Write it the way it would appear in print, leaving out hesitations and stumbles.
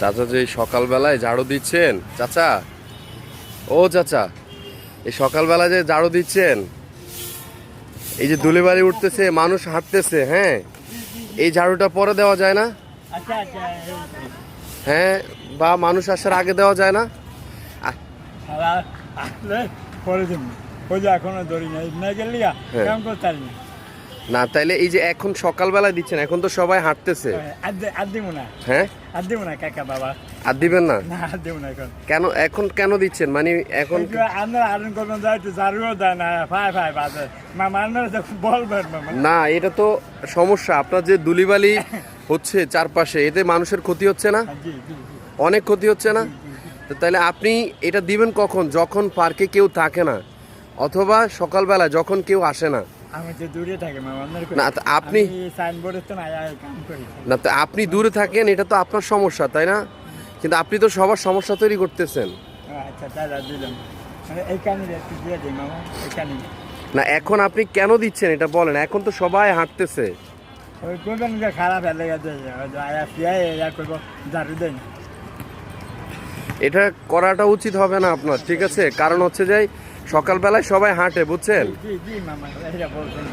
চাচা যে সকালবেলায় ঝাড়ু দিচ্ছেন, চাচা ও চাচা, এই সকালবেলা যে ঝাড়ু দিচ্ছেন, এই যে ধুলিবালি উঠতেছে, মানুষ হাঁটতেছে, হ্যাঁ, এই ঝাড়ুটা পরে দেওয়া যায় না? আচ্ছা আচ্ছা হ্যাঁ, বা মানুষ আসার আগে দেওয়া যায় না? আসলে করে দিন ওই যে এখনো ধরি না না গেলি হ্যাঁ। কেমন করতে পারি না, তাইলে এই যে এখন সকালবেলা দিচ্ছেন, এখন তো সবাই হাঁটতেছে, আর দিব না হ্যাঁ, আর দিব না কাকা বাবা আর দিবেন না না আর দিব না এখন কেন? এখন কেন দিচ্ছেন, মানে এখন আপনার আরন কোনো যাইতে জারুও দেয় না ফাই ফাই বাজে মামার বলবেন মামা না, এটা তো সমস্যা। আপনার যে ধুলিবালি হচ্ছে চারপাশে, এতে মানুষের ক্ষতি হচ্ছে না? জি জি জি অনেক ক্ষতি হচ্ছে না? তো তাহলে আপনি এটা দিবেন কখন? যখন পার্কে কেউ থাকে না, অথবা সকালবেলা যখন কেউ আসে না। আমি তো দূরে থাকি মামা আপনার না, তো আপনি সাইনবোর্ডে তো না কাম করি না, তো আপনি দূরে থাকেন, এটা তো আপনার সমস্যা, তাই না? কিন্তু আপনি তো সবার সমস্যা তৈরি করতেছেন। আচ্ছা দাদা দিলাম মানে এইখানে একটু দিয়ে দিই মামা এইখানে না, এখন আপনি কেন দিচ্ছেন এটা বলেন। এখন তো সবাই হাঁটতেছে। ওই কোনটা নিজে খারাপ হয়ে গেছে আয়া ফিয়াই ইয়া করবো ঝাড়ু দেয় না এটা করাটা উচিত হবে না আপনার, ঠিক আছে? কারণ হচ্ছে যে সকালবেলায় সবাই হাঁটে, বুঝছেন? জি জি মামা এটা বলছেন